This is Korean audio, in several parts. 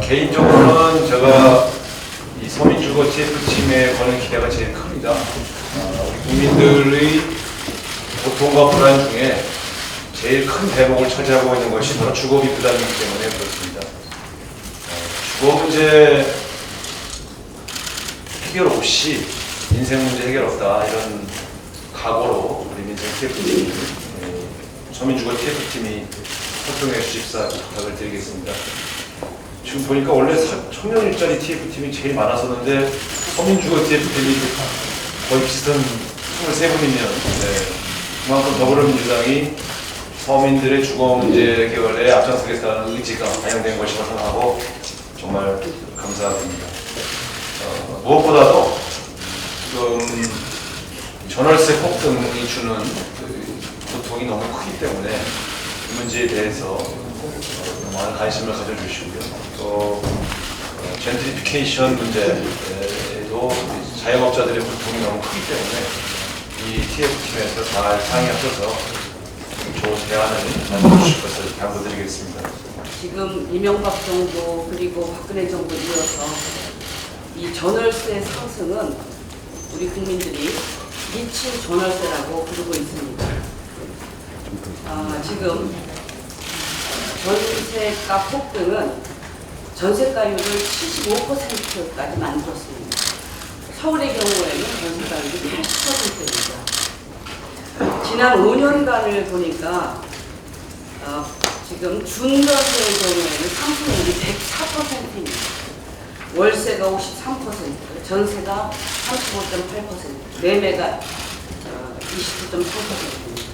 개인적으로는 제가 이 서민주거 TF팀에 거는 기대가 제일 큽니다. 우리 국민들의 고통과 불안 중에 제일 큰 대목을 차지하고 있는 것이 바로 주거비 부담이기 때문에 그렇습니다. 주거 문제 해결 없이 인생 문제 해결 없다 이런 각오로 우리 민생 TF팀, 서민주거 TF팀이 활동해 주십사 부탁을 드리겠습니다. 지금 보니까 원래 청년 일자리 TF팀이 제일 많았었는데 서민주거 TF팀이 거의 비슷한 23분이면 그만큼 더불어민주당이 서민들의 주거 문제 해결에 앞장서겠다는 의지가 반영된 것이라고 생각하고 정말 감사드립니다. 무엇보다도 지금 전월세 폭등이 주는 고통이 너무 크기 때문에 이 문제에 대해서 많은 관심을 가져주시고요. 또 젠트리피케이션 문제도 자영업자들의 고통이 너무 크기 때문에 이 TF팀에서 잘 상의하셔서 좋은 대안을 만들어 주실 것을 당부드리겠습니다. 지금 이명박 정부 그리고 박근혜 정부 이어서 이 전월세 상승은 우리 국민들이 미친 전월세라고 부르고 있습니다. 지금 전세가 폭등은 전세가율을 75%까지 만들었습니다. 서울의 경우에는 전세가율이 80%입니다. 지난 5년간을 보니까 지금 준전세의 경우에는 상승률이 104%입니다. 월세가 53%, 전세가 35.8%, 매매가 29.3%입니다.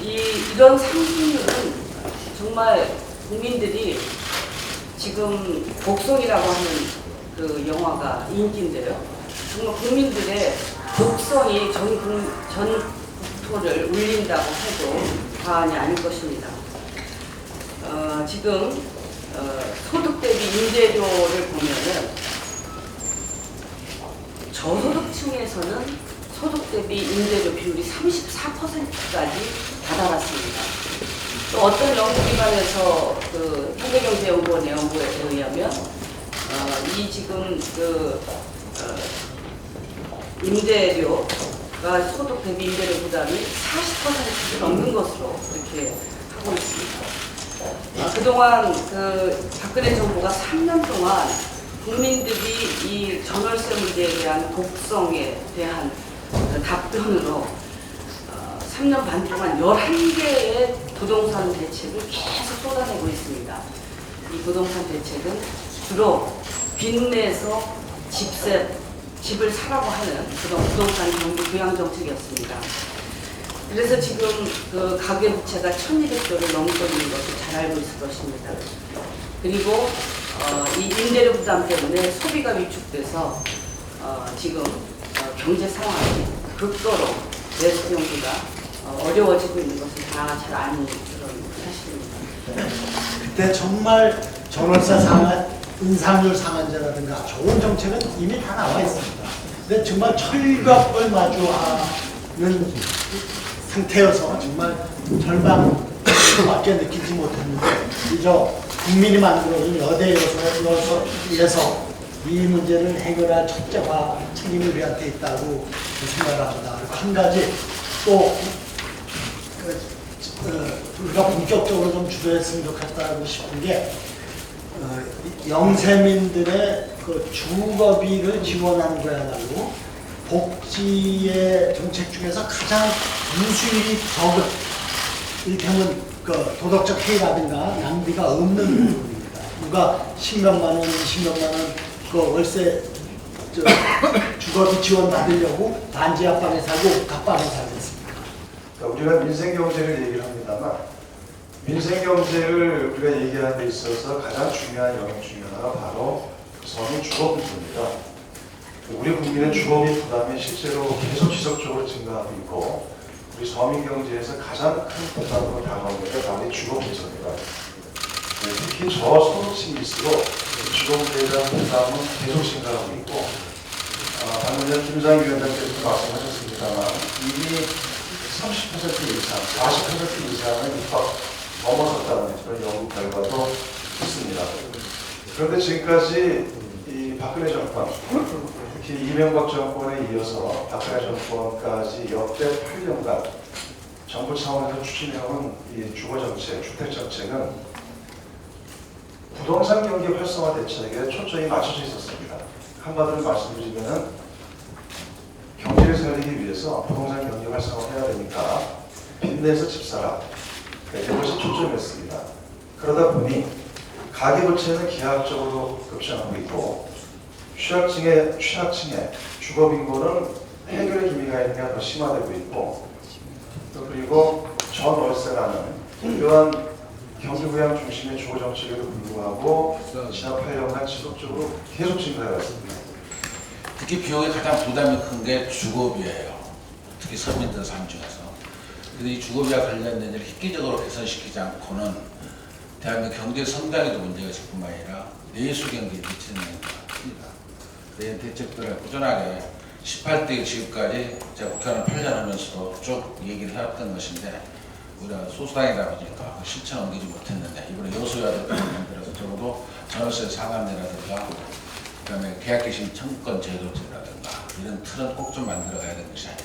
이런 상승률은 정말 국민들이 지금 복성이라고 하는 그 영화가 인기인데요. 정말 국민들의 복성이 전 국토를 울린다고 해도 과언이 아닐 것입니다. 지금 소득 대비 임대료를 보면은 저소득층에서는 소득 대비 임대료 비율이 34%까지 다다랐습니다. 또 어떤 연구기관에서 그 통계경제연구원의 연구에 의하면 이 지금 임대료가 소득 대비 임대료 부담이 40%를 넘는 것으로 그렇게 하고 있습니다. 그동안 박근혜 정부가 3년 동안 국민들이 이 전월세 문제에 대한 독성에 대한 답변으로 3년 반 동안 11개의 부동산 대책을 계속 쏟아내고 있습니다. 이 부동산 대책은 주로 빚내서 집을 사라고 하는 그런 부동산 경기 부양 정책이었습니다. 그래서 지금 그 가계부채가 1,200조를 넘고 있는 것을 잘 알고 있을 것입니다. 그리고 이 임대료 부담 때문에 소비가 위축돼서 지금 경제 상황이 극도로 내수 경기가 어려워지고 있는 것을 다 잘 아는 그런 사실입니다. 그때 정말 전월세 상한, 인상률 상한제라든가 좋은 정책은 이미 다 나와 있습니다. 근데 정말 철벽을 마주하는 상태여서 정말 절반밖에 느끼지 못했는데 이저 국민이 만들어준 여대여서에서 이 문제를 해결할 첫째와 책임이 우리한테 있다고 생각을 합니다. 그리고 한 가지 또 우리가 본격적으로 좀 주도했으면 좋겠다고 싶은 게 영세민들의 그 주거비를 지원하는 거야말로 복지의 정책 중에서 가장 유수율이 적은 이를테면 그 도덕적 해이라든가 낭비가 없는 부분입니다. 누가 10몇만 원, 20몇만 원 그 월세 주거비 지원 받으려고 단지 앞방에 살고 갑방에 살겠습니까? 우리가 민생경제를 얘기를 합니다만 민생경제를 우리가 얘기하는 데 있어서 가장 중요한 영역 중에 하나가 바로 서민 주거 문제입니다. 우리 국민의 주거비 부담이 실제로 계속 지속적으로 증가하고 있고 우리 서민 경제에서 가장 큰 부담으로 다가오는 게 바로 주거 문제입니다. 특히 저소득층일수록 주거비에 대한 부담은 계속 증가하고 있고 방금 전 김상희 위원장께서도 말씀하셨습니다만 이미 30% 이상, 40% 이상의 입학 넘어섰다는 그런 연구 결과도 있습니다. 그런데 지금까지 이 박근혜 정권, 특히 이명박 정권에 이어서 박근혜 정권까지 역대 8년간 정부 차원에서 추진해온 이 주거정책, 주택정책은 부동산 경기 활성화 대책에 초점이 맞춰져 있었습니다. 한마디로 말씀드리면 경제를 살리기 위해서 부동산 경기 활성화를 해야 되니까 빚내서 집 사라. 이것이 초점이었습니다. 그러다 보니 가계부채는 기하학적으로 급증하고 있고 취약층의 주거빈곤은 해결의 기미가 있는 게 더 심화되고 있고 또 그리고 전월세라는 이러한 경기부양 중심의 주거정책에도 불구하고 지난 8년간 지속적으로 계속 증가해왔습니다. 특히 비용이 가장 부담이 큰 게 주거비예요. 특히 서민들 삶 중에서. 그래서 이 주거비와 관련된 일을 획기적으로 개선시키지 않고는 대한민국 경제 성장에도 문제가 있을 뿐만 아니라 내수 경기에 미치는 영향이 큽니다. 이런 대책들을 꾸준하게 18대 지금까지 제가 국회의원 8년 하면서도 쭉 얘기를 해왔던 것인데 우리가 소수당이다 보니까 실천 옮기지 못했는데 이번에 여소야대를 만들어서 적어도 전월세 상한제라든가 그다음에 계약개심 청구권 제도제라든가 이런 틀은 꼭 좀 만들어 가야 되는 것이 아닌가.